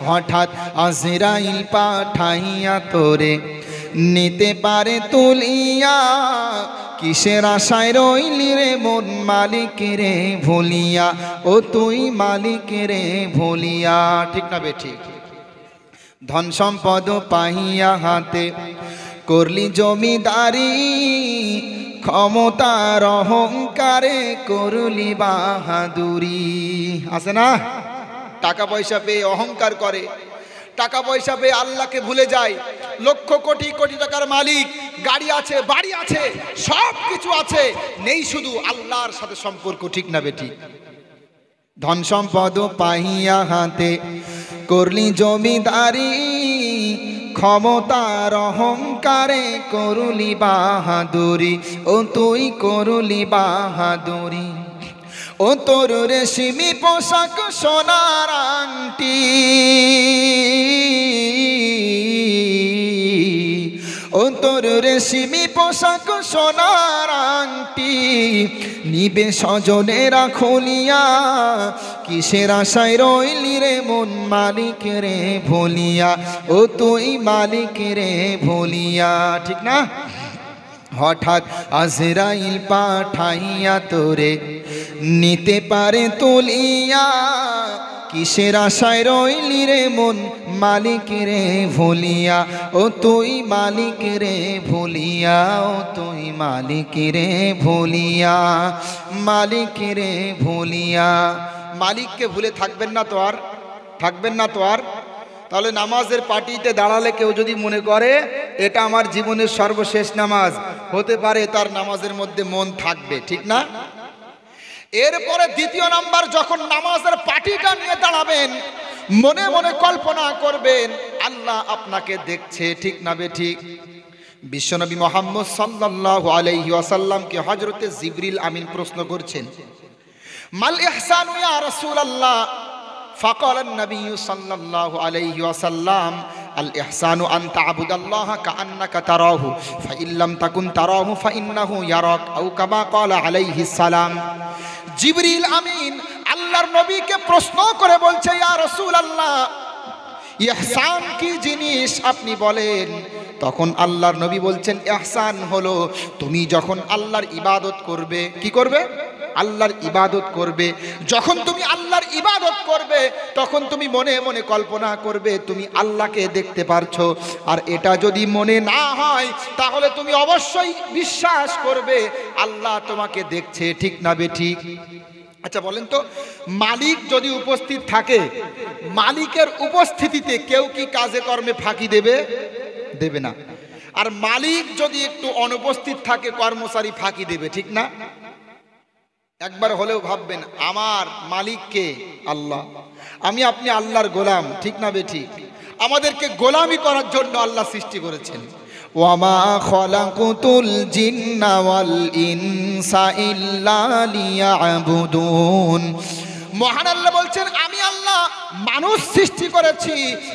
হঠাৎ আজরাইল পাঠাইয়া তোরে নিতে পারে তুলিয়া, কিসের আশায় রইলি রে মন মালিক রে ভুলিয়া, ও তুই মালিক রে ভুলিয়া। ঠিক না বেঠিক? ধন সম্পদ পাইয়া হাতে করলি জমিদারি, ক্ষমতার অহংকারে করলি বাহাদুরি। আছে না? টাকা পয়সা পেয়ে অহংকার করে, টাকা পয়সা পেয়ে আল্লাহকে ভুলে যায়। লক্ষ কোটি কোটি টাকার মালিক, গাড়ি আছে, বাড়ি আছে, সব কিছু আছে, নেই শুধু আল্লাহর সাথে সম্পর্ক। ঠিক না বেঠিক? ধন সম্পদ পাইয়া হাতে করলি জমিদারি, ক্ষমতার অহংকারে করলি বাহাদুরি, ও তুই করলি বাহাদুরি। ও তোর রেশমি পোশাক সোনার আংটি, ও তোর রেশমি পোশাক সোনার আংটি, নিবে স্বজনেরা খুলিয়া, কিসের আশায় রইলি রে মন মালিক রে ভুলিয়া, ও তুই মালিক রে ভুলিয়া। ঠিক না? হঠাৎ আজরাইল পাঠাইয়া তোরে নিতে পারে তুলিয়া, কিসের আশায় রইলি রে মন মালিক রে ভুলিয়া, ও তুই মালিক রে ভুলিয়া, ও তুই মালিক রে ভুলিয়া, মালিক রে ভুলিয়া। মালিককে ভুলে থাকবেন না তো আর? থাকবেন না তো আর? তাহলে নামাজের পার্টিতে দাঁড়ালে কেউ যদি মনে করে এটা আমার জীবনের সর্বশেষ নামাজ, হতে পারে তার নামাজের মধ্যে মন থাকবে। ঠিক না? এরপরে দ্বিতীয় নাম্বার, যখন নামাজের পার্টিটা নিয়ে দাঁড়াবেন, মনে মনে কল্পনা করবেন আল্লাহ আপনাকে দেখছে। ঠিক না বেঠিক? বিশ্বনবী মুহাম্মদ সাল্লাল্লাহু আলাইহি ওয়াসাল্লামকে হযরতে জিবরিল আমিন প্রশ্ন করছেন, মাল ইহসানু ইয়া রাসূলুল্লাহ? فقال النبي صلى الله عليه وسلم الإحسان أن تعبد الله كأنك تراه فإن لم تكن تراه فإنه يراك أو كما قال عليه السلام। জিবরিল আমিন আল্লাহর নবীকে প্রশ্ন করে বলছে, ইয়া রাসূলুল্লাহ, ইহসান কি জিনিস আপনি বলেন। তখন আল্লাহর নবী বলছেন, ইহসান হলো তুমি যখন আল্লাহর ইবাদত করবে, কি করবে? আল্লাহর ইবাদত করবে। যখন তুমি আল্লাহর ইবাদত করবে, তখন তুমি মনে মনে কল্পনা করবে তুমি আল্লাহকে দেখতে পারছো। আর এটা যদি মনে না হয়, তাহলে তুমি অবশ্যই বিশ্বাস করবে আল্লাহ তোমাকে দেখছে। ঠিক না বেঠিক? আচ্ছা বলেন তো, মালিক যদি উপস্থিত থাকে, মালিকের উপস্থিতিতে কেউ কি কাজে কর্মে ফাঁকি দেবে? দেবে না। আর মালিক যদি একটু অনুপস্থিত থাকে, কর্মচারী ফাঁকি দেবে। ঠিক না? একবার হলেও ভাববেন আমার মালিক কে? আল্লাহ। আমি আপনি আল্লাহর গোলাম। ঠিক না বেঠিক? আমাদেরকে গোলামি করার জন্য আল্লাহ সৃষ্টি করেছেন। ওয়ামা খালাকুতুল জিন্না ওয়াল ইনসা ইল্লা লিয়াবুদুন। মহান আল্লাহ বলছেন, আমি আল্লাহ মানুষ সৃষ্টি করেছি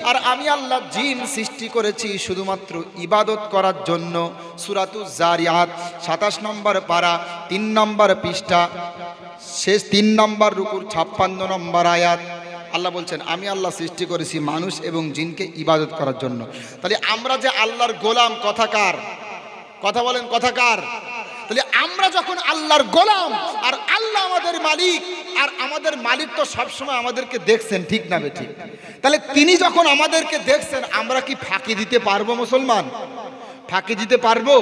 আর আমি আল্লাহ জিন সৃষ্টি করেছি শুধুমাত্র ইবাদত করার জন্য। সূরাতুজ জারিয়াত 27 নম্বর পারা 3 নম্বর পৃষ্ঠা, শেষ 3 নম্বর রুকুর 56 নম্বর আয়াত। আল্লাহ বলছেন আমি আল্লাহ সৃষ্টি করেছি মানুষ এবং জিনকে ইবাদত করার জন্য। তাহলে আমরা যে আল্লাহর গোলাম, কথাকার? কথা বলেন, কথাকার? তাহলে আমরা যখন আল্লাহর গোলাম আর আল্লাহ আমাদের মালিক, আর আমাদের মালিক তো সবসময় আমাদেরকে দেখছেন। ঠিক না বেঠিক? তাহলে তিনি যখন আমাদেরকে দেখছেন, আমরা কি ফাঁকি দিতে পারবো? মুসলমান, ফাঁকি দিতে পারবো?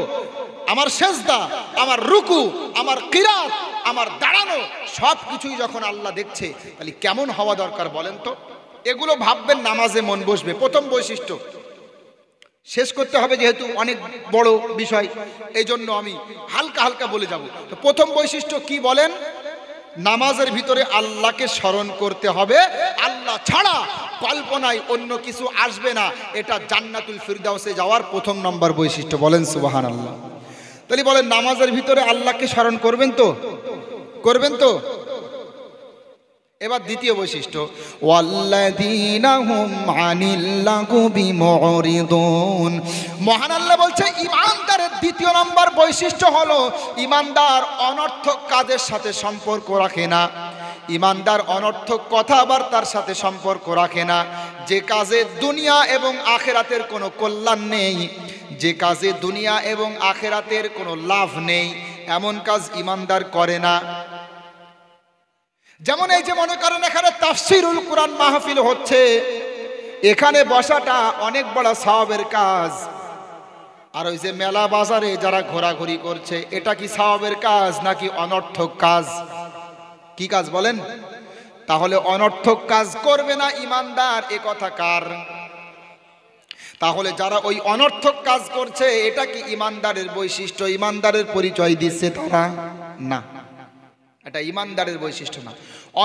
আমার সেজদা, আমার রুকু, আমার কিরাত, আমার দাঁড়ানো, সব কিছুই যখন আল্লাহ দেখছে, তাহলে কেমন হওয়া দরকার বলেন তো? এগুলো ভাববেন, নামাজে মন বসবে। প্রথম বৈশিষ্ট্য, শেষ করতে হবে যেহেতু অনেক বড় বিষয়, এই জন্য আমি হালকা হালকা বলে যাব। তো প্রথম বৈশিষ্ট্য কি বলেন? নামাজের ভিতরে আল্লাহকে স্মরণ করতে হবে। আল্লাহ ছাড়া কল্পনায় অন্য কিছু আসবে না। এটা জান্নাতুল ফিরদাউসে যাওয়ার প্রথম নম্বর বৈশিষ্ট্য। বলেন সুবহানাল্লাহ। তাহলে বলেন নামাজের ভিতরে আল্লাহকে স্মরণ করবেন তো? করবেন তো? এবার দ্বিতীয় বৈশিষ্ট্য, ওয়াল্লাযীনা হুম আনিল লাগবি মুরিদুন। মহান আল্লাহ বলছে ঈমানদারের দ্বিতীয় নম্বর বৈশিষ্ট্য হলো ঈমানদার অনর্থক কাজের সাথে সম্পর্ক রাখে না। ইমানদার অনর্থক কথাবার্তার সাথে সম্পর্ক রাখে না। যে কাজে দুনিয়া এবং আখেরাতের কোনো কল্যাণ নেই, যে কাজে দুনিয়া এবং আখেরাতের কোনো লাভ নেই, এমন কাজ ইমানদার করে না। যেমন এই যে মনে করেন এখানে তাফসীরুল কুরআন মাহফিল হচ্ছে, এখানে বসাটা অনেক বড় সওয়াবের কাজ। আর ওই যে মেলা বাজারে যারা ঘোরাঘুরি করছে, এটা কি সওয়াবের কাজ নাকি অনর্থক কাজ? কি কাজ বলেন? তাহলে অনর্থক কাজ করবে না ইমানদার, এ কথা কার? তাহলে যারা ওই অনর্থক কাজ করছে, এটা কি ইমানদারের বৈশিষ্ট্য, ইমানদারের পরিচয় দিচ্ছে তারা? না, এটা ইমানদারের বৈশিষ্ট্য না।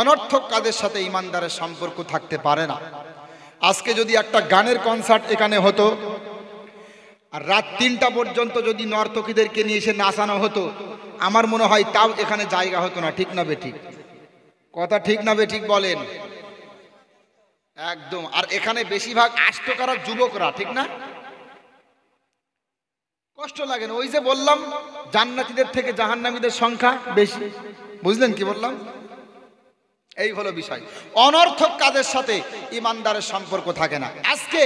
অনর্থক কাজের সাথে ইমানদারের সম্পর্ক থাকতে পারে না। আজকে যদি একটা গানের কনসার্ট এখানে হতো, আর রাত 3টা পর্যন্ত যদি নর্তকীদেরকে নিয়ে এসে নাচানো হতো, আমার মনে হয় তাও এখানে জায়গা হতো না। ঠিক না বেঠিক? কথা ঠিক না বেঠিক বলেন? একদম। আর এখানে বেশিরভাগ আষ্টকারা যুবকরা, ঠিক না? কষ্ট লাগে না? ওই যে বললাম জান্নাতীদের থেকে জাহান্নামীদের সংখ্যা বেশি। বুঝলেন কি বললাম? এই হলো বিষয়। অনর্থক কাজের সাথে ইমানদারের সম্পর্ক থাকে না। আজকে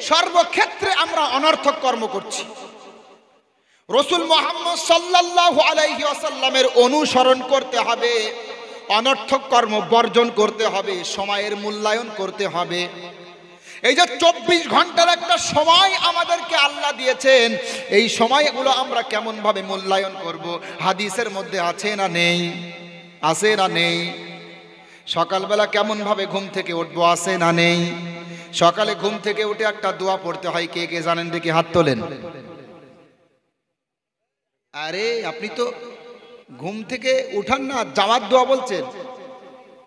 সর্বক্ষেত্রে আমরা অনর্থক কর্ম করছি। রাসূল মুহাম্মদ সাল্লাল্লাহু আলাইহি ওয়াসাল্লামের অনুসরণ করতে হবে, অনর্থক কর্ম বর্জন করতে হবে, সময়ের মূল্যায়ন করতে হবে। এই যে 24 ঘন্টার একটা সময় আমাদেরকে আল্লাহ দিয়েছেন, এই সময়গুলো আমরা কেমন ভাবে মূল্যায়ন করব? হাদিসের মধ্যে আছে না নেই? আছে না নেই? সকালবেলা কেমন ভাবে ঘুম থেকে উঠবো, আছে না নেই? সকালে ঘুম থেকে উঠে একটা দোয়া পড়তে হয়, কে কে জানেন দেখি হাত তোলেন। আরে আপনি তো ঘুম থেকে উঠান না, যাওয়ার দোয়া বলছেন।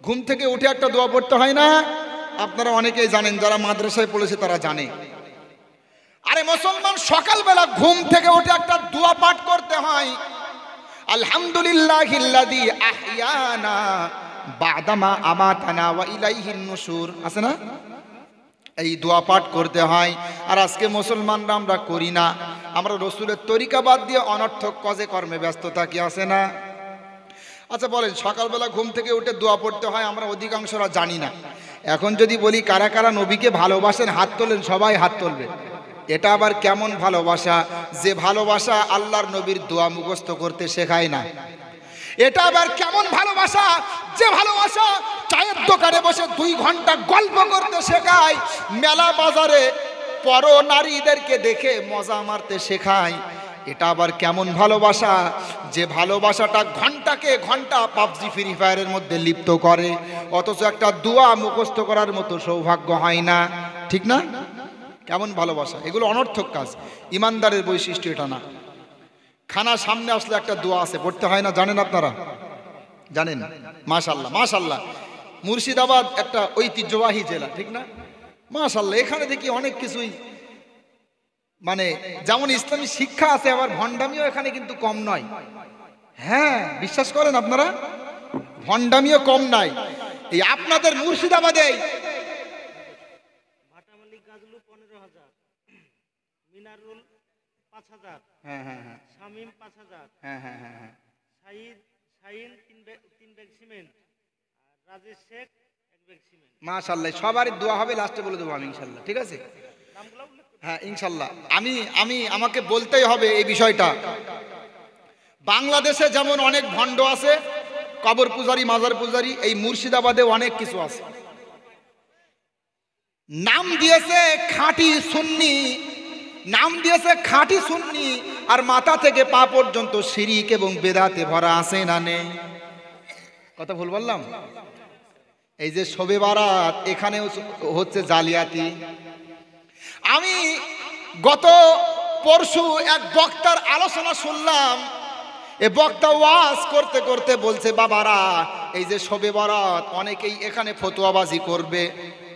ঘুম থেকে উঠে একটা দোয়া পড়তে হয় না? আপনারা অনেকেই জানেন, যারা মাদ্রাসায় পড়েছে তারা জানে। আরে মুসলমান, সকালবেলা ঘুম থেকে উঠে একটা দোয়া পাঠ করতে হয়, আলহামদুলিল্লাহিল্লাযী আহইয়ানা বা'দামা আমাতানা ওয়া ইলাইহিন নুশুর, আছে না? এই দোয়া পাঠ করতে হয়। আর আজকে মুসলমানরা আমরা করি না। আমরা রাসূলের তরিকা বাদ দিয়ে অনর্থক কাজে কর্মে ব্যস্ত থাকি, আছে না? আচ্ছা বলেন, সকালবেলা ঘুম থেকে উঠে দোয়া পড়তে হয়, আমরা অধিকাংশরা জানি না। এখন যদি বলি কারা কারা নবীকে ভালোবাসেন, হাত তোলেন। সবাই হাত তুলবে। এটা আবার কেমন ভালোবাসা, যে ভালোবাসা আল্লাহর নবীর দোয়া মুখস্থ করতে শেখায় না? এটা আবার কেমন ভালোবাসা, যে ভালোবাসা চায়ের দোকানে বসে 2 ঘন্টা গল্প করতে শেখায়, মেলা বাজারে পর নারীদেরকে দেখে মজা মারতে শেখায়? এটা আবার কেমন ভালোবাসা, যে ভালোবাসাটা ঘন্টাকে ঘন্টা পাবজি ফ্রি ফায়ারের মধ্যে লিপ্ত করে, অথচ একটা দোয়া মুখস্থ করার মতো সৌভাগ্য হয় না? ঠিক না? কেমন ভালোবাসা! এগুলো অনর্থক কাজ, ইমানদারের বৈশিষ্ট্য এটা না। খানা সামনে আসলে একটা দোয়া আছে, পড়তে হয় না? জানেন আপনারা? জানেন? মাশাআল্লাহ মাশাআল্লাহ। মুর্শিদাবাদ একটা ঐতিহ্যবাহী জেলা, ঠিক না? মাশাআল্লাহ, এখানে দেখি অনেক কিছুই, মানে যেমন ইসলামী শিক্ষা আছে, আবার ভণ্ডামিও এখানে কিন্তু কম নয়। হ্যাঁ, বিশ্বাস করেন আপনারা, ভণ্ডামিও কম নাই। এই আপনাদের মুর্শিদাবাদে ভাটামালি গাজলু 15,000, মিনারুল 5,000, হ্যাঁ হ্যাঁ হ্যাঁ, শামিম 5,000, হ্যাঁ হ্যাঁ হ্যাঁ হ্যাঁ, শাহিন 3 ব্যাগ সিমেন্ট, আর রাজেশ শেখ 1 ব্যাগ সিমেন্ট। মাশাআল্লাহ। সবারই দোয়া হবে, লাস্টে বলে দেবো আমি ইনশাআল্লাহ, ঠিক আছে? হ্যাঁ ইনশাআল্লাহ। আমাকে বলতেই হবে এই বিষয়টা। বাংলাদেশে যেমন অনেক ভণ্ড আছে, কবর পূজারি, মাজার পূজারি, এই মুর্শিদাবাদে অনেক কিছু আছে। নাম দিয়েছে খাঁটি সুন্নি, নাম দিয়েছে খাঁটি সুন্নি, আর মাথা থেকে পা পর্যন্ত শিরিক এবং বেদাতে ভরা আছে না নেই? কথা ভুল বললাম? এই যে শবে বারাত, এখানেও হচ্ছে জালিয়াতি। আমি গত পরশু এক বক্তার আলোচনা শুনলাম। এ বক্তা ওয়াজ করতে করতে বলছে, বাবারা এই যে শবে বরাত, অনেকেই এখানে ফতোয়াবাজি করবে।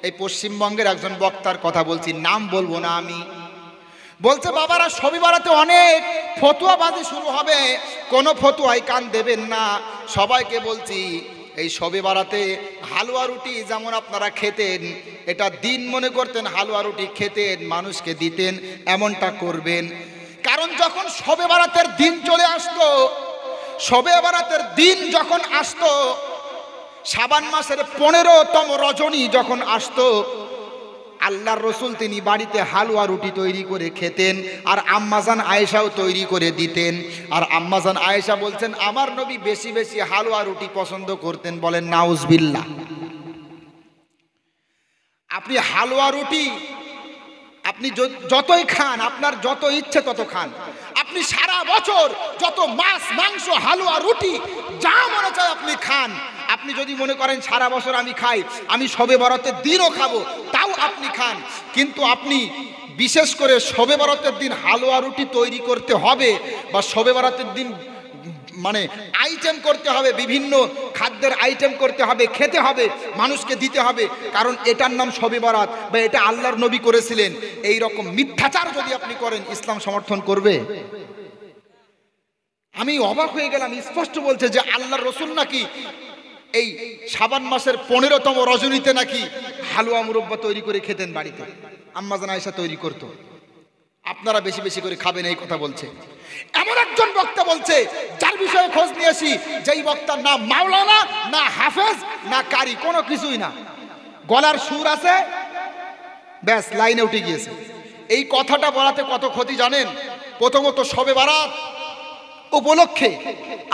এই পশ্চিমবঙ্গের একজন বক্তার কথা বলছি, নাম বলবো না আমি। বলছে, বাবারা শবে বরাতে অনেক ফতোয়াবাজি শুরু হবে, কোনো ফতোয়ায় কান দেবেন না। সবাইকে বলছি, এই শবে বরাতে হালুয়া রুটি যেমন আপনারা খেতেন, এটা দিন মনে করতেন, হালুয়া রুটি খেতেন, মানুষকে দিতেন, এমনটা করবেন। কারণ যখন শবে বরাতের দিন চলে আসতো, শবে বরাতের দিন যখন আসতো, শাবান মাসের 15তম রজনী যখন আসতো, আল্লাহর রসুল তিনি বাড়িতে হালুয়া রুটি তৈরি করে খেতেন, আর আম্মাজান আয়েশাও তৈরি করে দিতেন। আর আম্মাজান আয়েশা বলছেন আমার নবী বেশি বেশি হালুয়া রুটি পছন্দ করতেন। বলেন নাউজুবিল্লাহ। আপনি হালুয়া রুটি আপনি যতই খান, আপনার যত ইচ্ছে তত খান। আপনি সারা বছর যত মাছ মাংস হালুয়া রুটি যা মনে চায় আপনি খান। আপনি যদি মনে করেন সারা বছর আমি খাই, আমি শবে বরাতের দিনও খাবো, তাও আপনি খান। কিন্তু আপনি বিশেষ করে শবে বরাতের দিন হালুয়া রুটি তৈরি করতে হবে, বা শবে বরাতের দিন মানে আইটেম করতে হবে, বিভিন্ন খাদ্যের আইটেম করতে হবে, খেতে হবে, মানুষকে দিতে হবে, কারণ এটার নাম শবে বরাত, বা এটা আল্লাহর নবী করেছিলেন। এই রকম মিথ্যাচার যদি আপনি করেন, ইসলাম সমর্থন করবে? আমি অবাক হয়ে গেলাম। স্পষ্ট বলছে যে আল্লাহর রসুল নাকি এই শাবান মাসের 15তম রজনীতে নাকি হালুয়া মুরব্বা তৈরি করে খেতেন বাড়িতে। আম্মাজান আয়েশা তৈরি করতো। আপনারা বেশি বেশি করে খাবেন, এই কথা বলছে। এমন একজন বক্তা বলছে, যার বিষয়ে খোঁজ নিয়েছি, যেই বক্তার নাম মাওলানা, না হাফেজ, না কারি, কোনো কিছুই না, গলার সুর আছে, ব্যাস লাইনে উঠে গিয়েছে। এই কথাটা বলাতে কত ক্ষতি জানেন? প্রথমত শবে বরাত উপলক্ষে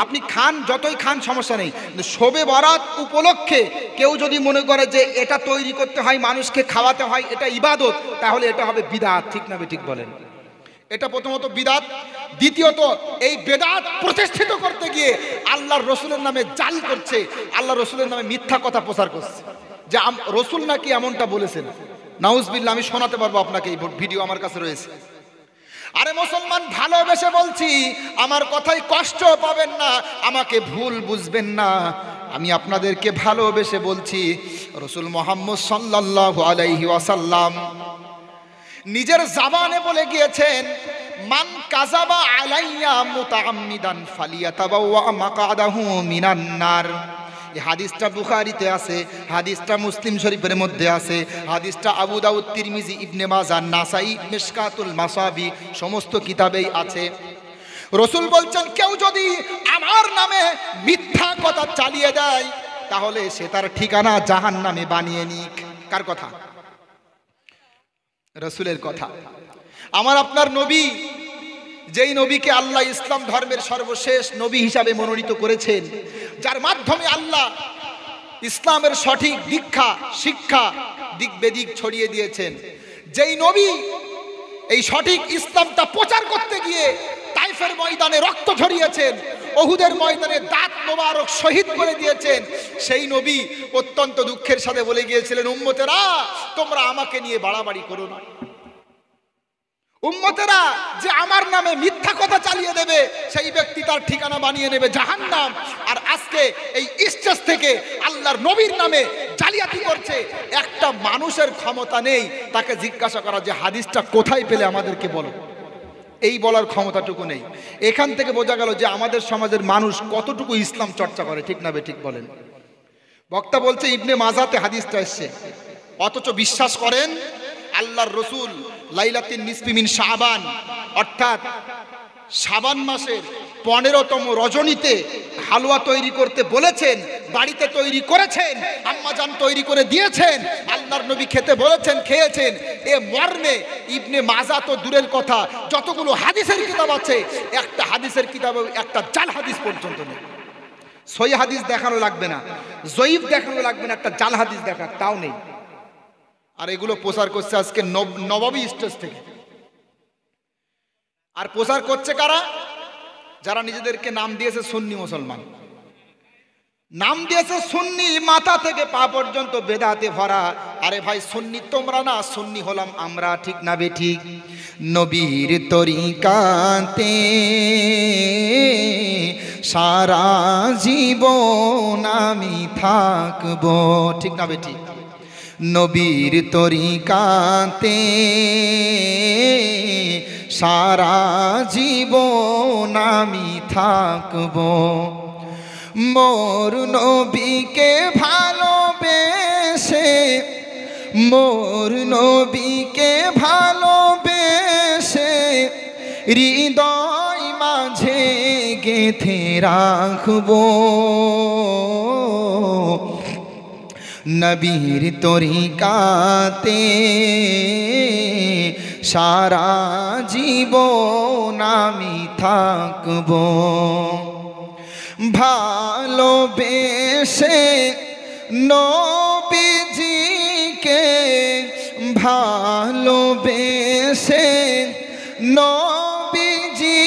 আপনি খান, যতই খান সমস্যা নেই, শবে বরাত উপলক্ষে কেউ যদি মনে করে যে এটা তৈরি করতে হয়, মানুষকে খাওয়াতে হয়, এটা ইবাদত, তাহলে এটা হবে বিদআত। ঠিক না ঠিক বলেন? এটা প্রথমত বিদআত। দ্বিতীয়ত এই বিদআত প্রতিষ্ঠিত করতে গিয়ে আল্লাহর রসুলের নামে জাল করছে, আল্লাহর রসুলের নামে মিথ্যা কথা প্রচার করছে, যে রসুল নাকি এমনটা বলেছেন। নাউজুবিল্লাহ। আমি শোনাতে পারবো আপনাকে, এই ভিডিও আমার কাছে রয়েছে। আরে মুসলমান, ভালোবেসে বলছি, আমার কথায় কষ্ট পাবেন না, আমাকে ভুল বুঝবেন না। আমি আপনাদেরকে ভালোবেসে বলছি, রাসূল মুহাম্মদ সাল্লাল্লাহু আলাইহি ওয়াসাল্লাম নিজের জবানে বলে গিয়েছেন, মান কাযাবা আলাইয়া মুতাআম্মিদান ফালিয়াতাবাওয়া মাকআদাহু মিনান নার। এই হাদিসটা বুখারীতে আছে, হাদিসটা মুসলিম শরীফের মধ্যে আছে, হাদিসটা আবু দাউদ, তিরমিজি, ইবনে মাজাহ, নাসাই, মিশকাতুল মাসাবি সমস্ত কিতাবেই আছে। রাসূল বলছেন, কেউ যদি আমার নামে মিথ্যা কথা চালিয়ে দেয়, তাহলে সে তার ঠিকানা জাহান্নামে বানিয়ে নিক। কার কথা? রাসূলের কথা। আমার আপনার নবী, যেই নবীকে আল্লাহ ইসলাম ধর্মের সর্বশেষ নবী হিসাবে মনোনীত করেছেন, যার মাধ্যমে আল্লাহ ইসলামের সঠিক দীক্ষা শিক্ষা দিক বেদিক ছড়িয়ে দিয়েছেন, যেই নবী এই সঠিক ইসলামটা প্রচার করতে গিয়ে তাইফের ময়দানে রক্ত ঝরিয়েছেন, উহুদের ময়দানে দাঁত মোবারক শহীদ করে দিয়েছেন, সেই নবী অত্যন্ত দুঃখের সাথে বলে গিয়েছিলেন, উম্মতেরা তোমরা আমাকে নিয়ে বাড়াবাড়ি করো না। উম্মতেরা যে আমার নামে মিথ্যা কথা চালিয়ে দেবে, সেই ব্যক্তি তার ঠিকানা বানিয়ে নেবে জাহান্নাম। আর আজকে এই স্টেজ থেকে আল্লাহর নবীর নামে জালিয়াতি করছে। একটা মানুষের ক্ষমতা নেই তাকে জিজ্ঞাসা করা যে হাদিসটা কোথায় পেলে আমাদেরকে বলো, এই বলার ক্ষমতাটুকু নেই। এখান থেকে বোঝা গেল যে আমাদের সমাজের মানুষ কতটুকু ইসলাম চর্চা করে। ঠিক না ঠিক বলেন? বক্তা বলছে ইবনে মাজাতে হাদিসটা এসছে, অথচ বিশ্বাস করেন আল্লাহর রসুল লাইলাতুন নিসফি মিন শাবান, অর্থাৎ শাবান মাসের 15তম রজনীতে হালুয়া তৈরি করতে বলেছেন, বাড়িতে তৈরি করেছেন, আম্মাজান তৈরি করে দিয়েছেন, আল্লাহর নবী খেতে বলেছেন, খেয়েছেন। এ মর্মে ইবনে মাজাহ তো দূরের কথা, যতগুলো হাদিসের কিতাব আছে, একটা হাদিসের কিতাবে একটা জাল হাদিস পর্যন্ত নেই। সহিহ হাদিস দেখানো লাগবে না, জয়ীফ দেখানো লাগবে না, একটা জাল হাদিস দেখা তাও নেই। আর এগুলো প্রচার করছে আজকে নববী স্টেজ থেকে। আর প্রচার করছে কারা? যারা নিজেদেরকে নাম দিয়েছে সুন্নি মুসলমান, নাম দিয়েছে সুন্নি, মাথা থেকে পা পর্যন্ত বেদাতে ভরা। আরে ভাই, সুন্নি তোমরা না, সুন্নি হলাম আমরা। ঠিক না বেঠিক? নবীর তরিকাতে সারা জীবন আমি থাকবো। ঠিক না বেঠিক? নবীর তরিকাতে সারা জীবন আমি থাকবো। মোর নবীকে ভালোবেসে, মোর নবীকে ভালোবেসে হৃদয় মাঝে গেঁথে রাখবো। নবীর তরিকাতে সারা জীবন আমি থাকব, ভালোবেসে নবীজিকে, ভালোবেসে নবীজিকে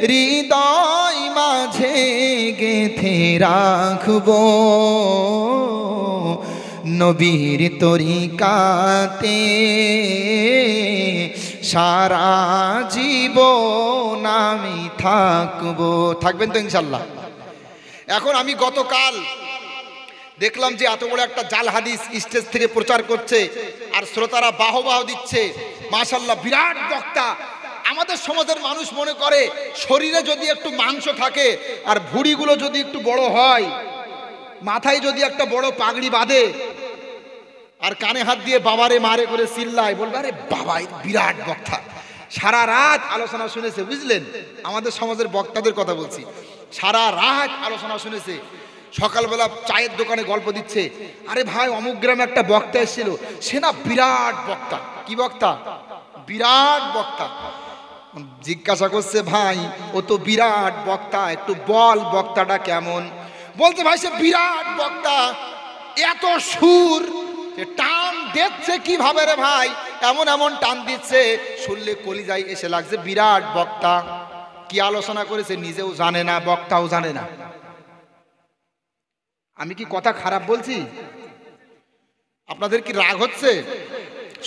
হৃদয় মাঝে গেঁথে রাখব, নবীর তরিকাতে সারা জীবন আমি থাকব। থাকবেন তো ইনশাল্লাহ? এখন আমি গতকাল দেখলাম যে এত বড় একটা জাল হাদিস স্টেজ থেকে প্রচার করছে আর শ্রোতারা বাহবাহ দিচ্ছে, মাশাআল্লাহ বিরাট বক্তা। আমাদের সমাজের মানুষ মনে করে শরীরে যদি একটু মাংস থাকে আর ভুঁড়িগুলো যদি একটু বড় হয়, মাথায় যদি একটা বড় পাগড়ি বাঁধে আর কানে হাত দিয়ে বাবারে মারে করে চিল্লায়, বলবে আরে বাবা বিরাট বক্তা, সারা রাত আলোচনা শুনেছে। বুঝলেন, আমাদের সমাজের বক্তাদের কথা বলছি, সারা রাত আলোচনা শুনেছে, সকালবেলা চায়ের দোকানে গল্প দিচ্ছে, আরে ভাই অমুক গ্রামে একটা বক্তা এসেছিল, সে না বিরাট বক্তা। কি বক্তা? বিরাট বক্তা। জিজ্ঞাসা করছে, ভাই ও তো বিরাট বক্তা, একটু বল বক্তাটা কেমন? বলতে ভাই সে বিরাট বক্তা, এত সুর, টান দিচ্ছে কিভাবে রে ভাই, এমন এমন টান দিচ্ছে শুনলে কলিজায় এসে লাগছে। বিরাট বক্তা, কি আলোচনা করেছে নিজেও জানে না, বক্তাও জানে না। আমি কি কথা খারাপ বলছি? আপনাদের কি রাগ হচ্ছে?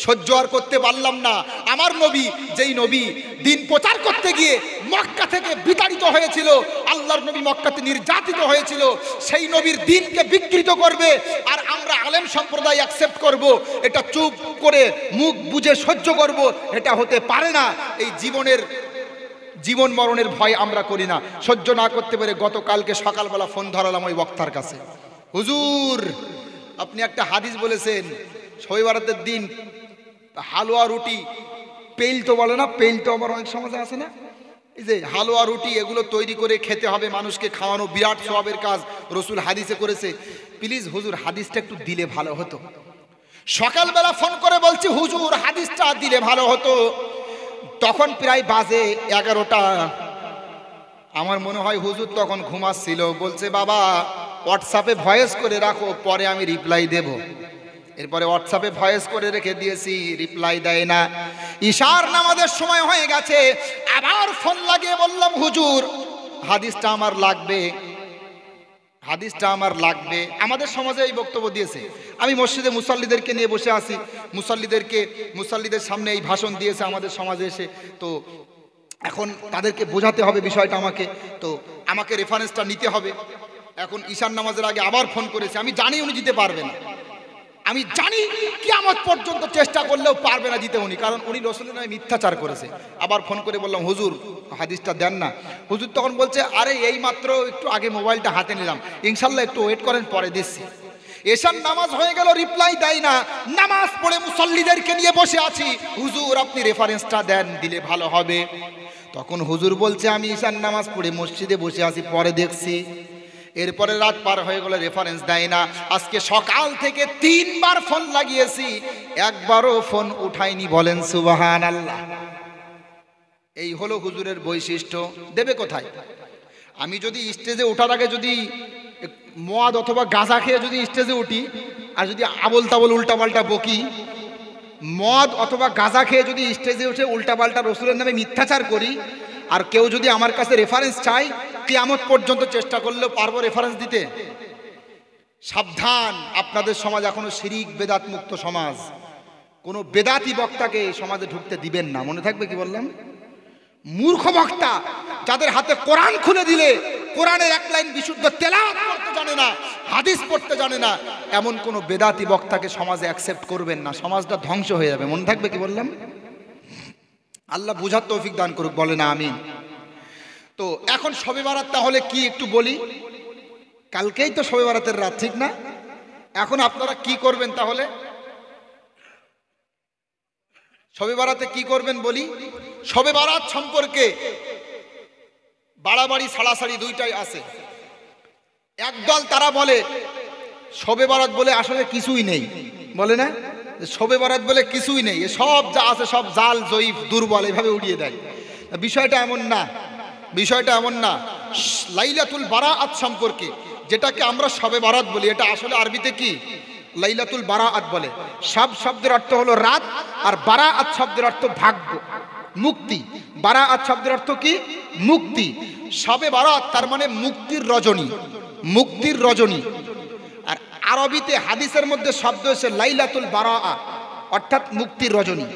সহ্য আর করতে পারলাম না। আমার নবী, যেই নবী দিন প্রচার করতে গিয়ে মক্কা থেকে বিতাড়িত হয়েছিল, আল্লাহর নবী মক্কাতে নির্যাতিত হয়েছিল, সেই নবীর দিনকে বিকৃত করবে আর আমরা আলেম সম্প্রদায় অ্যাকসেপ্ট করব, এটা চুপ করে মুখ বুজে সহ্য করব, এটা হতে পারে না। এই জীবন মরণের ভয় আমরা করি না। সহ্য না করতে পেরে গতকালকে সকালবেলা ফোন ধরালাম ওই বক্তার কাছে, হুজুর আপনি একটা হাদিস বলেছেন শবে বরাতের দিন হালুয়া রুটি, পেল তো বলে না, পেল তো আবার অনেক সমাজে আছে না, এই যে হালুয়া রুটি এগুলো তৈরি করে খেতে হবে, মানুষকে খাওয়ানো বিরাট সওয়াবের কাজ, রসুল হাদিসে করেছে, প্লিজ হুজুর হাদিসটা একটু দিলে ভালো হতো। সকালবেলা ফোন করে বলছি হুজুর হাদিসটা দিলে ভালো হতো। তখন প্রায় বাজে 11টা। আমার মনে হয় হুজুর তখন ঘুমাচ্ছিল। বলছে বাবা হোয়াটসঅ্যাপে ভয়েস করে রাখো, পরে আমি রিপ্লাই দেব। এরপরে হোয়াটসঅ্যাপে ভয়েস করে রেখে দিয়েছি, রিপ্লাই দেয় না। ইশার নামাজের সময় হয়ে গেছে, আবার ফোন লাগিয়ে বললাম হুজুর হাদিসটা আমার লাগবে, হাদিসটা আমার লাগবে। আমাদের সমাজে এই বক্তব্য দিয়েছে। আমি মসজিদে মুসাল্লিদেরকে নিয়ে বসে আছি, মুসাল্লিদের সামনে এই ভাষণ দিয়েছে আমাদের সমাজে এসে। তো এখন তাদেরকে বোঝাতে হবে বিষয়টা আমাকে রেফারেন্সটা নিতে হবে। এখন ঈশান নামাজের আগে আবার ফোন করেছে। আমি জানি উনি দিতে পারবে না, আমি জানি কিয়ামত পর্যন্ত চেষ্টা করলেও পারবে না দিতে উনি, কারণ উনি রসুলের নামে মিথ্যাচার করেছে। আবার ফোন করে বললাম হুজুর হাদিসটা দেন না। হুজুর তখন বলছে আরে এই মাত্র একটু আগে মোবাইলটা হাতে নিলাম, ইনশাল্লাহ একটু ওয়েট করেন, পরে দিচ্ছি। এশার নামাজ হয়ে গেল, রিপ্লাই দেয় না। নামাজ পড়ে মুসল্লিদেরকে নিয়ে বসে আছি, হুজুর আপনি রেফারেন্সটা দেন, দিলে ভালো হবে। তখন হুজুর বলছে আমি ঈশান নামাজ পড়ে মসজিদে বসে আছি, পরে দেখছি। এরপরে রাত পার হয়ে গেল, রেফারেন্স দেয় না। আজকে সকাল থেকে 3 বার ফোন লাগিয়েছি, একবারও ফোন উঠায়নি। বলেন সুবহানাল্লাহ। এই হলো হুজুরের বৈশিষ্ট্য। দেবে কোথায়? আমি যদি স্টেজে ওঠার আগে যদি মদ অথবা গাঁজা খেয়ে যদি স্টেজে উঠি আর যদি আবল তাবল উল্টাপাল্টা বকি, মদ অথবা গাঁজা খেয়ে যদি স্টেজে উঠে উল্টাপাল্টা রসুলের নামে মিথ্যাচার করি, আর কেউ যদি আমার কাছে রেফারেন্স চাই, কিয়ামত পর্যন্ত চেষ্টা করলেও পারবো রেফারেন্স দিতে? সাবধান, আপনাদের সমাজ এখনো শিরিক বেদাত মুক্ত সমাজ। কোনো বেদাতি বক্তাকে সমাজে ঢুকতে দিবেন না, মনে থাকবে কি বললাম। মূর্খ বক্তা যাদের হাতে কোরআন খুলে দিলে কোরআনের এক লাইন বিশুদ্ধ তেলাওয়াত করতে জানে না, হাদিস পড়তে জানে না, এমন কোন বেদাতি বক্তাকে সমাজে অ্যাকসেপ্ট করবেন না, সমাজটা ধ্বংস হয়ে যাবে। মনে থাকবে কি বললাম। আল্লাহ বুঝার তৌফিক দান করুক, বলে না আমিন। তো এখন শবে বারাত তাহলে কি একটু বলি। কালকেই তো শবে বারাতের রাত, ঠিক না? এখন আপনারা কি করবেন তাহলে? শবে বারাতে কি করবেন বলি। শবে বারাত সম্পর্কে বাড়াবাড়ি ছাড়াছাড়ি দুইটাই আছে। একদল তারা বলে শবে বরাত বলে আসলে কিছুই নেই, বলে না শবে বরাত বলে কিছুই নেই, সব যা আছে সব জাল জয়ীফ দুর্বল এভাবে উড়িয়ে দেয়। বিষয়টা এমন না, বিষয়টা এমন না। লাইলাতুল বারাআত সম্পর্কে যেটাকে আমরা শবে বরাত বলি, এটা আসলে আরবিতে কি লাইলাতুল বারাআত বলে। সব শব্দের অর্থ হলো রাত, আর বারাআত শব্দের অর্থ ভাগ্য, মুক্তি। বারাআত শব্দের অর্থ কি? মুক্তি। শবে বারাত তার মানে মুক্তির রজনী, মুক্তির রজনী। আর আরবিতে হাদিসের মধ্যে শব্দ হচ্ছে লাইলাতুল বারাআ, অর্থাৎ মুক্তির রজনী।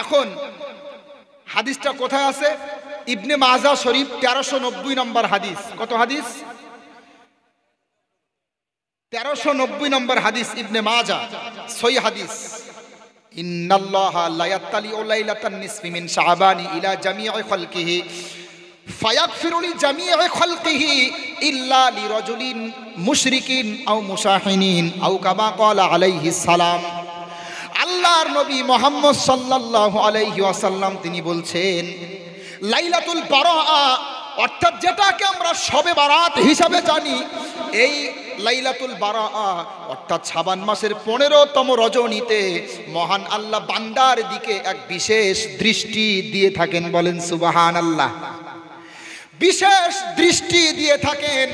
এখন হাদিসটা কোথায় আছে? ইবনে মাজা শরীফ 1390 নম্বর হাদিস। কত হাদিস? 1390 নম্বর হাদিস, ইবনে মাজা, সহিহ হাদিস। ইন্নাল্লাহা লা ইয়াত্তালিউ লাইলাতান নিসফি মিন শাবানি ইলা জামিই খালকিহি ফায়াগফিরু লি জামিই খালকিহি ইল্লা লিরাজুলিন মুশরিকিন আও মুশাহিনিন আও কামা ক্বালা আলাইহিস সালাম। আল্লাহর নবী মুহাম্মদ সাল্লাল্লাহু আলাইহি ওয়াসাল্লাম তিনি বলছেন, লাইলাতুল বারাআ অর্থাৎ যেটাকে আমরা শবে বারাত হিসাবে জানি, এই লাইলাতুল বারাআ অর্থাৎ শাবান মাসের 15তম রজনীতে মহান আল্লাহ বান্দার দিকে এক বিশেষ দৃষ্টি দিয়ে থাকেন। বলেন সুবহানাল্লাহ। বিশেষ দৃষ্টি দিয়ে থাকেন।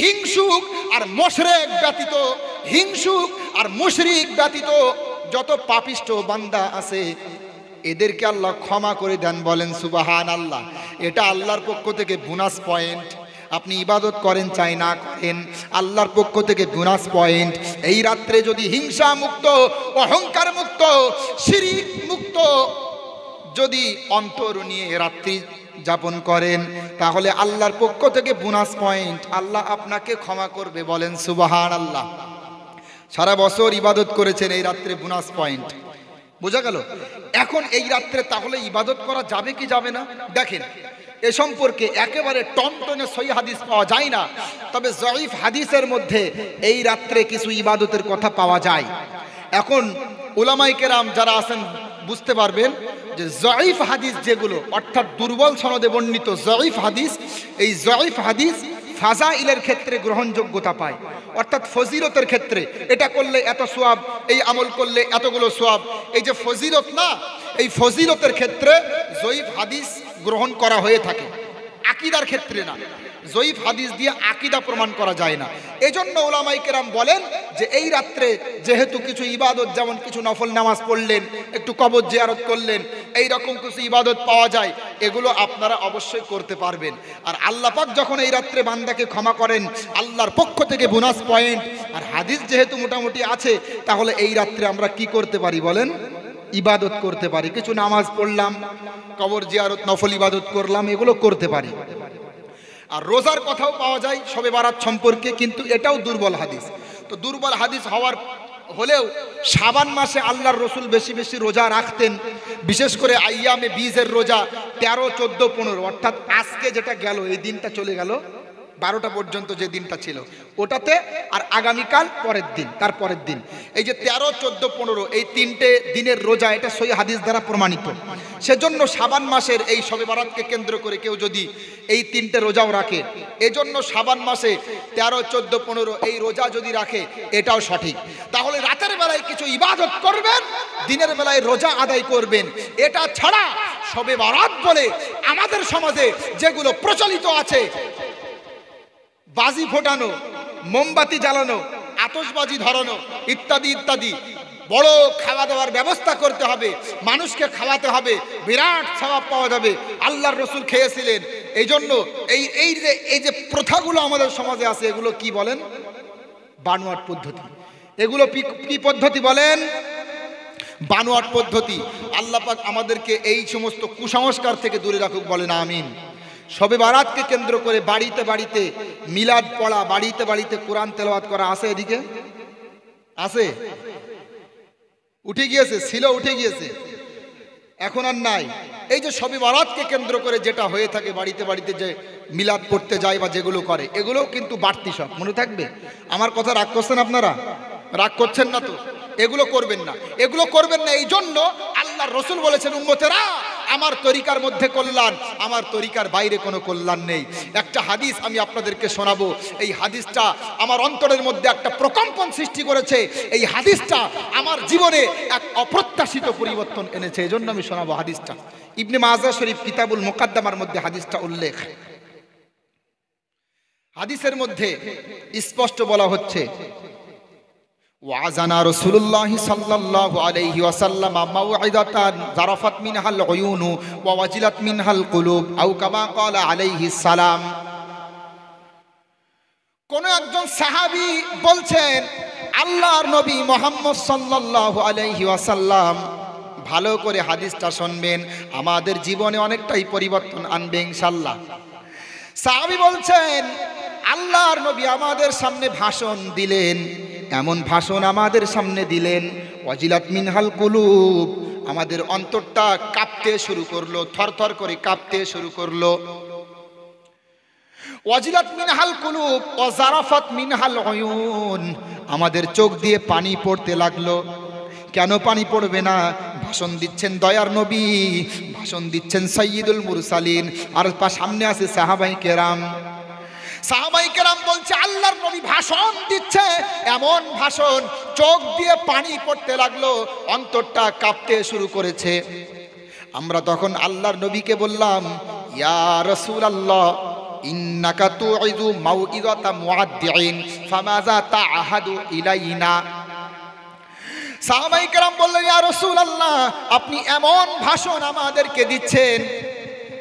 হিংসুক আর মুশরিক ব্যতীত, হিংসুক আর মুশরিক ব্যতীত যত পাপিষ্ঠ বান্দা আছে এদেরকে আল্লাহ ক্ষমা করে দেন। বলেন সুবহানাল্লাহ। এটা আল্লাহর পক্ষ থেকে বোনাস পয়েন্ট। আপনি ইবাদত করেন চাই না করেন, আল্লাহর পক্ষ থেকে বোনাস পয়েন্ট। এই রাত্রে যদি হিংসা মুক্ত, অহংকার মুক্ত, শিরিক মুক্ত যদি অন্তর নিয়ে রাত্রি যাপন করেন, তাহলে আল্লাহর পক্ষ থেকে বোনাস পয়েন্ট, আল্লাহ আপনাকে ক্ষমা করবে। বলেন সুবহানাল্লাহ। সারা বছর ইবাদত করেছেন, এই রাত্রে বোনাস পয়েন্ট। বোঝা গেল? এখন এই রাত্রে তাহলে ইবাদত করা যাবে কি যাবে না? দেখেন, এ সম্পর্কে একেবারে টনটনে সহিহ হাদিস পাওয়া যায় না, তবে জয়ীফ হাদিসের মধ্যে এই রাত্রে কিছু ইবাদতের কথা পাওয়া যায়। এখন উলামায়ে কেরাম যারা আছেন বুঝতে পারবেন যে জয়ীফ হাদিস যেগুলো, অর্থাৎ দুর্বল সনদে বর্ণিত জয়ীফ হাদিস, এই জয়ীফ হাদিস ফাজাইলের ক্ষেত্রে গ্রহণযোগ্যতা পায়, অর্থাৎ ফজিলতের ক্ষেত্রে এটা করলে এত সওয়াব, এই আমল করলে এতগুলো সওয়াব, এই যে ফজিলত না, এই ফজিলতের ক্ষেত্রে জয়ীফ হাদিস গ্রহণ করা হয়ে থাকে, আকীদার ক্ষেত্রে না। জয়ীফ হাদিস দিয়ে আকীদা প্রমাণ করা যায় না। এজন্য উলামায়ে কেরাম বলেন যে এই রাত্রে যেহেতু কিছু ইবাদত, যেমন কিছু নফল নামাজ পড়লেন, একটু কবর জিয়ারত করলেন, এই রকম কিছু ইবাদত পাওয়া যায়, এগুলো আপনারা অবশ্যই করতে পারবেন। আর আল্লাহ পাক যখন এই রাত্রে বান্দাকে ক্ষমা করেন, আল্লাহর পক্ষ থেকে বোনাস পয়েন্ট। আর হাদিস যেহেতু মোটামুটি আছে, তাহলে এই রাত্রে আমরা কি করতে পারি বলেন? ইবাদত করতে পারি। কিছু নামাজ পড়লাম, কবর জিয়ারত, নফল ইবাদত করলাম, এগুলো করতে পারি। আর রোজার কথাও পাওয়া যায় শবে বারাত সম্পর্কে, কিন্তু এটাও দুর্বল হাদিস। তো দুর্বল হাদিস হওয়ার হলেও শাবান মাসে আল্লাহর রসুল বেশি বেশি রোজা রাখতেন, বিশেষ করে আইয়ামে বীজের রোজা 13, 14, 15, অর্থাৎ আজকে যেটা গেল, এই দিনটা চলে গেল 12টা পর্যন্ত যে দিনটা ছিল ওটাতে, আর আগামীকাল পরের দিন, তার পরের দিন, এই যে 13, 14, 15 এই 3টে দিনের রোজা, এটা সহিহ হাদিস দ্বারা প্রমাণিত। সেজন্য শাবান মাসের এই শবে বারাতকে কেন্দ্র করে কেউ যদি এই 3টে রোজাও রাখে, এজন্য শাবান মাসে 13, 14, 15 এই রোজা যদি রাখে, এটাও সঠিক। তাহলে রাতের বেলায় কিছু ইবাদত করবেন, দিনের বেলায় রোজা আদায় করবেন। এটা ছাড়া শবে বারাত বলে আমাদের সমাজে যেগুলো প্রচলিত আছে, বাজি ফোটানো, মোমবাতি জ্বালানো, আতশবাজি ধরানো ইত্যাদি ইত্যাদি, বড় খাওয়া দাওয়ার ব্যবস্থা করতে হবে, মানুষকে খাওয়াতে হবে, বিরাট সওয়াব পাওয়া যাবে। আল্লাহর রসুল খেয়েছিলেন। এই জন্য এই যে প্রথাগুলো আমাদের সমাজে আছে, এগুলো কি বলেন? বানোয়াট পদ্ধতি। এগুলো কি পদ্ধতি বলেন? বানোয়াট পদ্ধতি। আল্লাহ পাক আমাদেরকে এই সমস্ত কুসংস্কার থেকে দূরে রাখুক। বলেন আমিন। শবে বারাতকে কেন্দ্র করে বাড়িতে বাড়িতে মিলাদ পড়া, বাড়িতে বাড়িতে কোরআন তেলাওয়াত করা আছে, এদিকে আছে? উঠে গিয়েছে? ছিল, উঠে গিয়েছে, এখন আর নাই। এই যে শবে বারাতকে কেন্দ্র করে যেটা হয়ে থাকে, বাড়িতে বাড়িতে যে মিলাদ পড়তে যায় বা যেগুলো করে, এগুলোও কিন্তু বাড়তি সব। মনে থাকবে, আমার কথা রাগ করছেন আপনারা? রাগ করছেন না তো? এগুলো করবেন না, এগুলো করবেন না। এই জন্য আল্লাহর রসুল বলেছেন, উম্মতেরা আমার তরিকার মধ্যে কল্যাণ, আমার তরিকার বাইরে কোনো কল্যাণ নেই। একটা হাদিস আমি আপনাদেরকে শোনাবো, এই হাদিসটা আমার অন্তরের মধ্যে একটা প্রকম্পন সৃষ্টি করেছে। এই হাদিসটা আমার জীবনে এক অপ্রত্যাশিত পরিবর্তন এনেছে, এজন্য আমি শোনাবো হাদিসটা। ইবনে মাজাহ শরীফ কিতাবুল মুকাদ্দামার মধ্যে হাদিসটা উল্লেখ। হাদিসের মধ্যে স্পষ্ট বলা হচ্ছে, ওয়াজানা রাসূলুল্লাহ সাল্লাল্লাহু আলাইহি ওয়াসাল্লাম মাউইদাতান জারাফাত মিনহাল উয়ুনু ওয়া ওয়াজিলাত মিনহাল কুলুব আও কামা ক্বালা আলাইহিস সালাম। কোন একজন সাহাবী বলছেন, আল্লাহর নবী মুহাম্মদ সাল্লাল্লাহু আলাইহি ওয়াসাল্লাম, ভালো করে হাদিসটা শুনবেন, আমাদের জীবনে অনেকটাই পরিবর্তন আনবে ইনশাআল্লাহ। সাহাবী বলছেন, আল্লাহর নবী আমাদের সামনে ভাষণ দিলেন, এমন ভাষণ আমাদের সামনে দিলেন, ওয়াজিলাত মিনহাল কুলুব, আমাদের অন্তরটা কাঁপতে শুরু করলো, থরথর করে কাঁপতে শুরু করলো। ওয়াজিলাত মিনহাল কুলুব ওয়া জারাফাত মিনহাল উয়ুন, আমাদের চোখ দিয়ে পানি পড়তে লাগলো। কেন পানি পড়বে না? ভাষণ দিচ্ছেন দয়ার নবী, ভাষণ দিচ্ছেন সাইয়্যিদুল মুরসালিন, আর সামনে আছে সাহাবায়ে কেরাম। সাহাবায়ে কেরাম বলছে, আল্লাহর নবী ভাষণ দিচ্ছে, এমন ভাষণ চোখ দিয়ে পানি পড়তে লাগলো, অন্তরটা কাঁপতে শুরু করেছে। আমরা তখন আল্লাহর নবীকে বললাম, ইয়া রাসূলুল্লাহ ইন্নাকা তুইযু মাউইযাতা মুআদ্দিন ফামাযা তাআহাদু ইলাইনা। সাহাবায়ে কেরাম বললেন, ইয়া রাসূলুল্লাহ, আপনি এমন ভাষণ আমাদেরকে দিচ্ছেন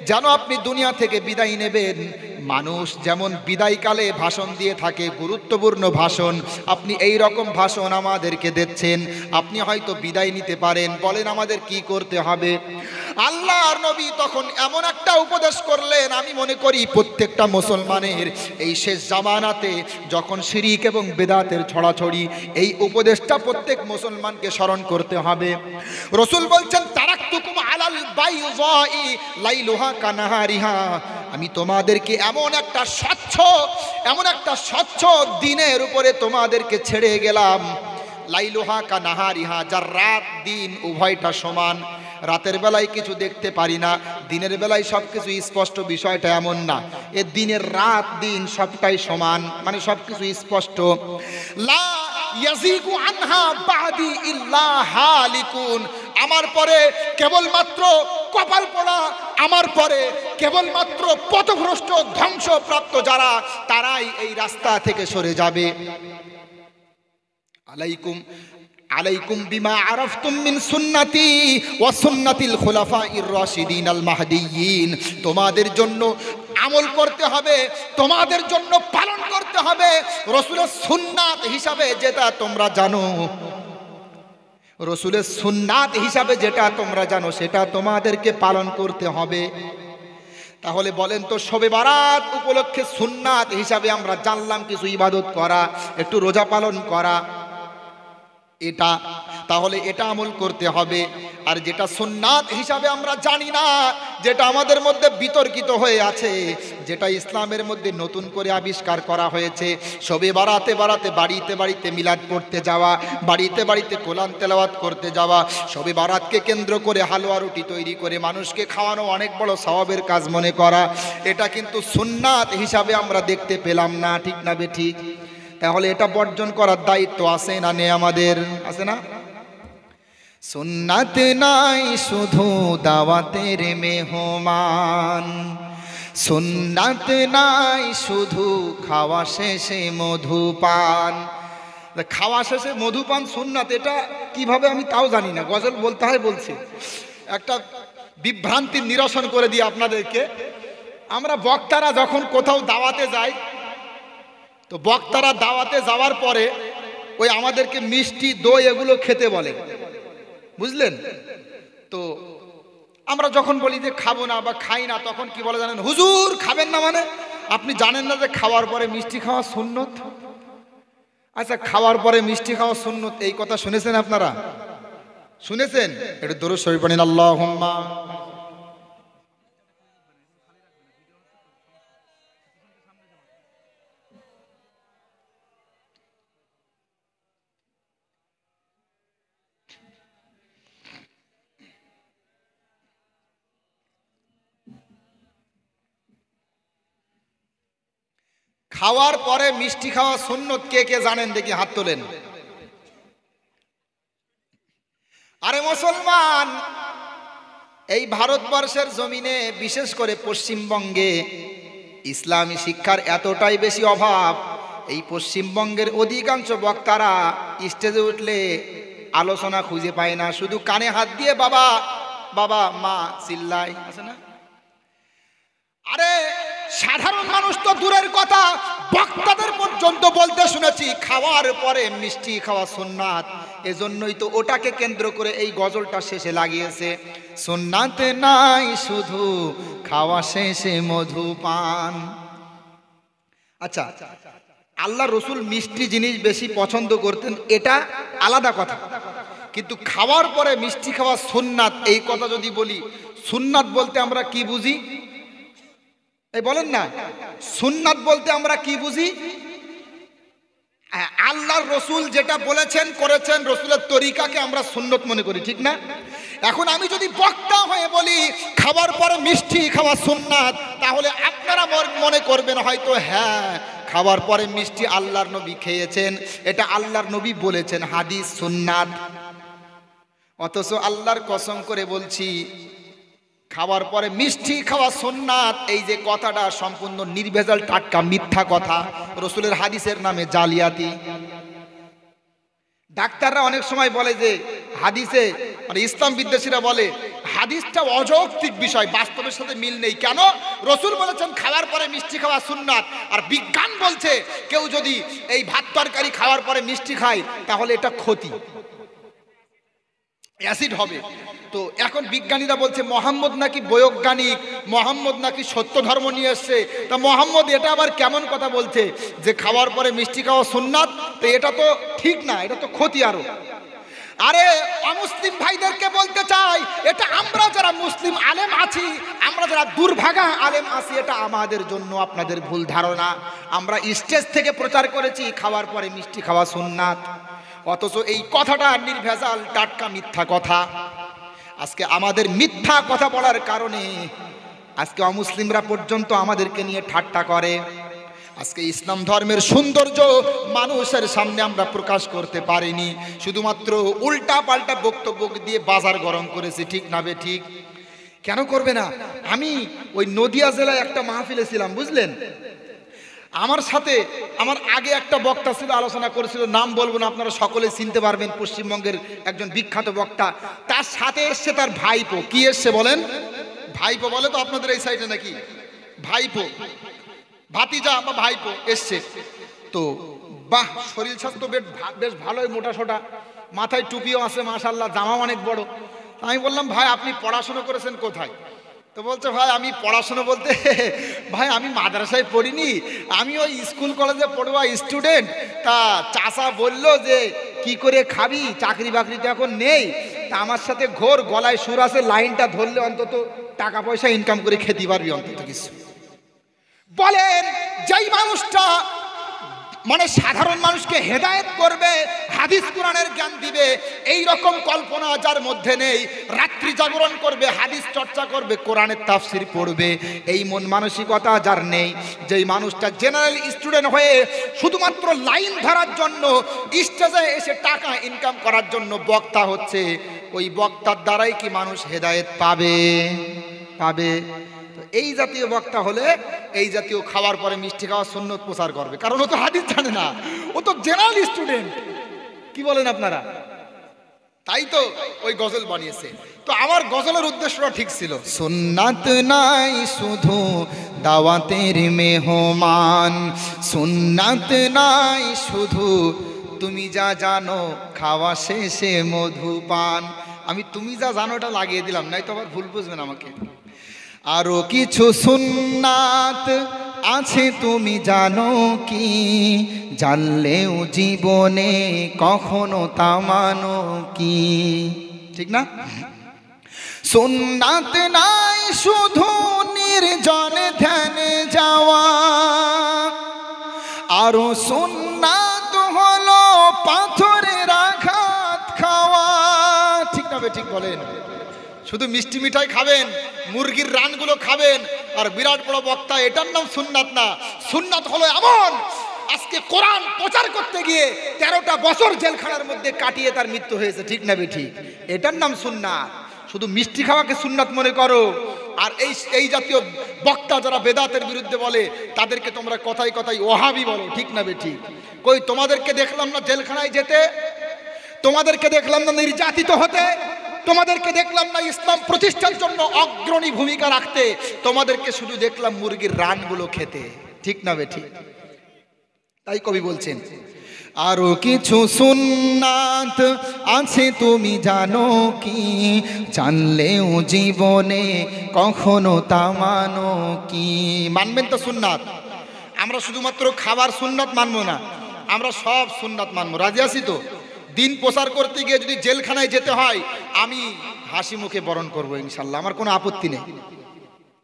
যেন আপনি দুনিয়া থেকে বিদায় নেবেন। মানুষ যেমন বিদায়কালে ভাষণ দিয়ে থাকে, গুরুত্বপূর্ণ ভাষণ, আপনি এই রকম ভাষণ আমাদেরকে দিচ্ছেন, আপনি হয়তো বিদায় নিতে পারেন, বলেন আমাদের কি করতে হবে? আল্লাহর নবী তখন এমন একটা উপদেশ করলেন, আমি মনে করি প্রত্যেকটা মুসলমানের এই শেষ জামানাতে যখন শিরিক এবং বেদাতের ছড়াছড়ি, এই উপদেশটা প্রত্যেক মুসলমানকে স্মরণ করতে হবে। রাসূল বলছেন, তারাকতুকুম আলাল বাইযাই লাইলুহা কানাহারিহা, আমি তোমাদেরকে এমন একটা স্বচ্ছ দিনের উপরে তোমাদেরকে ছেড়ে গেলাম, লাইলুহা কানাহারিহা, যার রাত দিন উভয়টা সমান। রাতের বেলায় কিছু দেখতে পারি না, দিনের বেলায় সব কিছু স্পষ্ট, বিষয়টা এমন না। এ দিনের রাত দিন সবটাই সমান, মানে সব কিছু স্পষ্ট। লা ইয়াজিগু আনহা বাদি ইল্লা হালিকুন, আমার পরে কেবলমাত্র কপাল পোড়া, আমার পরে কেবলমাত্র পথভ্রষ্ট ধ্বংসপ্রাপ্ত যারা, তারাই এই রাস্তা থেকে সরে যাবে। আলাইকুম বিমা আরাফতুম মিন সুন্নতি ওয়া সুন্নাতিল খুলাফাইর রাশিদিন আল মাহদিয়িন, তোমাদের জন্য আমল করতে হবে, তোমাদের জন্য পালন করতে হবে রাসূলের সুন্নাত হিসাবে যেটা তোমরা জানো, রাসূলের সুন্নাত হিসাবে যেটা তোমরা জানো সেটা তোমাদেরকে পালন করতে হবে। তাহলে বলেন তো, শবে বারাত উপলক্ষে সুন্নাত হিসাবে আমরা জানলাম কিছু ইবাদত করা, একটু রোজা পালন করা, এটা তাহলে এটা আমল করতে হবে। আর যেটা সুন্নাত হিসাবে আমরা জানি না, যেটা আমাদের মধ্যে বিতর্কিত হয়ে আছে, যেটা ইসলামের মধ্যে নতুন করে আবিষ্কার করা হয়েছে, শবে বারাতে বাড়িতে বাড়িতে মিলাদ করতে যাওয়া, বাড়িতে বাড়িতে কোরআন তেলাওয়াত করতে যাওয়া, শবে বারাতকে কেন্দ্র করে হালুয়া রুটি তৈরি করে মানুষকে খাওয়ানো অনেক বড় সওয়াবের কাজ মনে করা, এটা কিন্তু সুন্নাত হিসাবে আমরা দেখতে পেলাম না, ঠিক না বেঠিক? তাহলে এটা বর্জন করার দায়িত্ব আছে না নেই আমাদের, আছে না? সুন্নাত নাই শুধু দাওয়াতের মেহমান, সুন্নাত নাই শুধু খাওয়া শেষে মধুপান। খাওয়া শেষে মধুপান সুন্নাত, এটা কিভাবে আমি তাও জানি না, গজল বলতে হয় বলছি। একটা বিভ্রান্তির নিরসন করে দিই আপনাদেরকে। আমরা বক্তারা যখন কোথাও দাওয়াতে যাই, তো বক্তারা দাওয়াতে যাওয়ার পরে ওই আমাদেরকে মিষ্টি দই এগুলো খেতে বলে, বুঝলেন? তো আমরা যখন বলি যে খাবো না বা খাই না, তখন কি বলে জানেন? হুজুর খাবেন না মানে আপনি জানেন না যে খাওয়ার পরে মিষ্টি খাওয়া সুন্নত? আচ্ছা, খাওয়ার পরে মিষ্টি খাওয়া সুন্নত, এই কথা শুনেছেন আপনারা? শুনেছেন? একটু দরুদ শরীফ পড়েন, আল্লাহুম্মা। খাওয়ার পরে মিষ্টি খাওয়া সুন্নত কে কে জানেন দেখি হাত তোলেন। আরে মুসলমান, এই ভারতবর্ষের জমিনে বিশেষ করে পশ্চিমবঙ্গে ইসলামী শিক্ষার এতটাই বেশি অভাব, এই পশ্চিমবঙ্গের অধিকাংশ বক্তারা স্টেজে উঠলে আলোচনা খুঁজে পায় না, শুধু কানে হাত দিয়ে বাবা বাবা মা চিল্লায়, আছে না? আরে সাধারণ মানুষ তো দূরের কথা, বক্তাদের পর্যন্ত বলতে শুনেছি খাওয়ার পরে মিষ্টি খাওয়া সুন্নাত। এজন্যই তো ওটাকে কেন্দ্র করে এই গজলটা শেষে লাগিয়েছে, সুন্নাত নাই শুধু খাওয়া শেষে মধু পান। আচ্ছা, আল্লাহ রসুল মিষ্টি জিনিস বেশি পছন্দ করতেন, এটা আলাদা কথা, কিন্তু খাওয়ার পরে মিষ্টি খাওয়া সুন্নাত, এই কথা যদি বলি, সুন্নাত বলতে আমরা কি বুঝি? এই বলেন না, সুন্নাত বলতে আমরা কি বুঝি? আল্লাহর রসুল যেটা বলেছেন করেছেন, রসুলের তরিকাকে আমরা সুন্নত মনে করি, ঠিক না? এখন আমি যদি বক্তা হয়ে বলি খাবার পরে মিষ্টি খাওয়া সুন্নাত, তাহলে আপনারা মনে করবেন হয়তো হ্যাঁ খাবার পরে মিষ্টি আল্লাহর নবী খেয়েছেন, এটা আল্লাহর নবী বলেছেন, হাদিস সুন্নাত। অথচ আল্লাহর কসম করে বলছি, খাওয়ার পরে মিষ্টি খাওয়া সুন্নাত, এই যে কথাটা সম্পূর্ণ নির্ভেজাল টাটকা মিথ্যা কথা, রসুলের হাদিসের নামে জালিয়াতি। ডাক্তাররা অনেক সময় বলে যে হাদিসে, মানে ইসলাম বিদ্বেষীরা বলে হাদিসটা অযৌক্তিক বিষয়, বাস্তবের সাথে মিল নেই। কেন? রসুল বলেছেন খাওয়ার পরে মিষ্টি খাওয়া সুন্নাত, আর বিজ্ঞান বলছে কেউ যদি এই ভাত তরকারি খাওয়ার পরে মিষ্টি খায় তাহলে এটা ক্ষতি, অ্যাসিড হবে। তো এখন বিজ্ঞানীরা বলছে মোহাম্মদ নাকি বৈজ্ঞানিক, মোহাম্মদ নাকি সত্য ধর্ম নিয়ে এসছে, তা মোহাম্মদ এটা আবার কেমন কথা বলছে যে খাওয়ার পরে মিষ্টি খাওয়া সুন্নাত? তো এটা তো ঠিক না, এটা তো ক্ষতি আরো। আরে অমুসলিম ভাইদেরকে বলতে চাই, এটা আমরা যারা মুসলিম আলেম আছি, আমরা যারা দুর্ভাগা আলেম আছি, এটা আমাদের জন্য আপনাদের ভুল ধারণা। আমরা স্টেজ থেকে প্রচার করেছি খাওয়ার পরে মিষ্টি খাওয়া সুন্নাত, অথচ এই কথাটা নির্ভেজাল টাটকা মিথ্যা কথা। আজকে আমাদের মিথ্যা কথা বলার কারণে আজকে অমুসলিমরা পর্যন্ত আমাদেরকে নিয়ে ঠাট্টা করে। আজকে ইসলাম ধর্মের সৌন্দর্য মানুষের সামনে আমরা প্রকাশ করতে পারিনি, শুধুমাত্র উল্টা পাল্টা বক্তব্য দিয়ে বাজার গরম করেছি, ঠিক না বে ঠিক? কেন করবে না? আমি ওই নদিয়া জেলায় একটা মাহফিলে ছিলাম, বুঝলেন? আমার সাথে আমার আগে একটা বক্তা ছিল, আলোচনা করেছিল, নাম বলবো না, আপনারা সকলে চিনতে পারবেন, পশ্চিমবঙ্গের একজন বিখ্যাত বক্তা। তার সাথে এসছে তার ভাইপো। কি এসছে বলেন? ভাইপো বলে তো আপনাদের এই সাইডে নাকি? ভাইপো, ভাতিজা বা ভাইপো এসছে। তো বাহ, শরীর স্বাস্থ্য বেশ ভালোই, মোটা সোটা, মাথায় টুপিও আছে মাশাআল্লাহ, জামা অনেক বড়। আমি বললাম ভাই আপনি পড়াশোনা করেছেন কোথায়? তো বলছে ভাই আমি পড়াশোনা বলতে ভাই আমি মাদ্রাসায় পড়িনি, আমি ওই স্কুল কলেজে পড়ুয়া স্টুডেন্ট। তা চাচা বললো যে কি করে খাবি, চাকরি বাকরি তো এখন নেই, তা আমার সাথে ঘোর, গলায় সুর আছে, লাইনটা ধরলে অন্তত টাকা পয়সা ইনকাম করে খেতে পারবি অন্তত কিছু। বলেন, যেই মানুষটা মানে সাধারণ মানুষকে হেদায়েত করবে, হাদিস কোরআনের জ্ঞান দিবে, এই রকম কল্পনা যার মধ্যে নেই, রাত্রি জাগরণ করবে, হাদিস চর্চা করবে, কোরআনের তাফসির পড়বে, এই মন মানসিকতা যার নেই, যেই মানুষটা জেনারেল স্টুডেন্ট হয়ে শুধুমাত্র লাইন ধরার জন্য স্টেজে এসে টাকা ইনকাম করার জন্য বক্তা হচ্ছে, ওই বক্তার দ্বারাই কি মানুষ হেদায়েত পাবে? পাবে? এই জাতীয় বক্তা হলে এই জাতীয় খাওয়ার পরে মিষ্টি খাওয়া সুন্নত প্রচার করবে, কারণ ও তো হাদিস জানে না, ও তো জেনারেল স্টুডেন্ট। কি বলেন আপনারা? তাই তো ওই গজল বানিয়েছে। তো আমার গজলের উদ্দেশ্যটা ঠিক ছিল, সুন্নাত নাই শুধু দাওয়াতের মেহমান, সুন্নাত নাই শুধু তুমি যা জানো খাওয়া শেষে মধুপান। আমি তুমি যা জানো এটা লাগিয়ে দিলাম, নাই তো আবার ভুল বুঝবেন আমাকে। আরো কিছু সুন্নাত আছে তুমি জানো কি, জানলেও জীবনে কখনো তা মানো কি, ঠিক না? সুন্নাত নাই শুধু নির্জনে ধ্যানে যাওয়া, আরো সুন্নাত হলো পাথরের আঘাত খাওয়া, ঠিক না? ঠিক বলেন। শুধু মিষ্টি মিঠাই খাবেন, মুরগির রানগুলো খাবেন, আর বিরাট বড় বক্তা, এটার নাম সুন্নাত না। সুন্নাত হলো এমন, আজকে কোরআন প্রচার করতে গিয়ে 13টা বছর জেলখানার মধ্যে কাটিয়ে তার মৃত্যু হয়েছে, ঠিক না বেঠিক? এটার নাম সুন্নাত। শুধু মিষ্টি খাওয়াকে সুন্নাত মনে করো, আর এই জাতীয় বক্তা যারা বেদাতের বিরুদ্ধে বলে তাদেরকে তোমরা কথায় কথায় ওহাবি বলো, ঠিক না বেঠিক? কই তোমাদেরকে দেখলাম না জেলখানায় যেতে, তোমাদেরকে দেখলাম না নির্যাতিত হতে, তোমাদেরকে দেখলাম না ইসলাম প্রতিষ্ঠার জন্য অগ্রণী ভূমিকা রাখতে, তোমাদেরকে শুধু দেখলাম মুরগির রানগুলো খেতে, ঠিক না বেঠিক? তাই কবি বলছেন, আরো কিছু সুন্নাত আছে তুমি জানো কি, জানলেও জীবনে কখনো তা মানো কি। মানবেন তো সুন্নাত? আমরা শুধুমাত্র খাবার সুন্নাত মানবো না, আমরা সব সুন্নাত মানবো। রাজি আছি তো? দিন প্রচার করতে গিয়ে যদি জেলখানায় যেতে হয়, আমি হাসি মুখে বরণ করবো ইনশাল্লাহ, আমার কোনো আপত্তি নেই,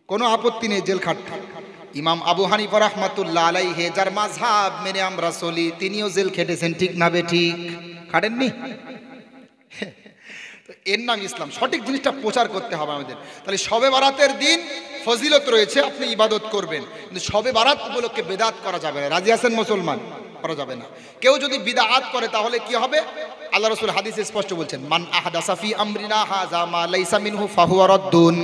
কোনো আপত্তি নেই জেল খাটতে। ইমাম আবু হানিফা রাহমাতুল্লাহ আলাইহি, যার মাযহাব মেনে আমরা চলি, তিনিও জেল খেটেছেন, ঠিক না বেঠিক? খাটেননি? এর নাম ইসলাম। সঠিক জিনিসটা প্রচার করতে হবে আমাদের। তাহলে শবে বারাতের দিন ফজিলত রয়েছে, আপনি ইবাদত করবেন, কিন্তু শবে বারাত উপলক্ষে বেদাত করা যাবে না। রাজি আছেন মুসলমান? করা যাবে না। কেউ যদি বিদআত করে তাহলে কি হবে? আল্লাহ রাসূল হাদিসে স্পষ্ট বলছেন, মান আহদাসা ফি আমরিনা হাযা মা লাইসা মিনহু ফাহুয়া রাদ্দুন।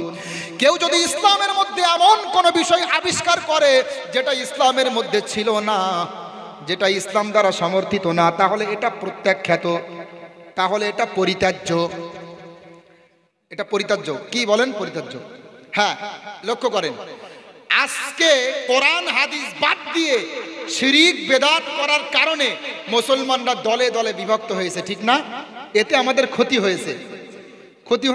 কেউ যদি ইসলামের মধ্যে এমন কোন বিষয় আবিষ্কার করে যেটা ইসলামের মধ্যে ছিল না, যেটা ইসলাম দ্বারা সমর্থিত না, তাহলে এটা প্রত্যাখ্যাত, তাহলে এটা পরিত্যাজ্য। এটা পরিত্যাজ্য। কি বলেন? পরিত্যাজ্য। হ্যাঁ, লক্ষ্য করেন, আজকে কোরআন হাদিস বাদ দিয়ে শিরিক বেদাত করার কারণে মুসলমানরা দলে দলে বিভক্ত হয়েছে, ঠিক না? এতে আমাদের ক্ষতি হয়েছে, ক্ষতি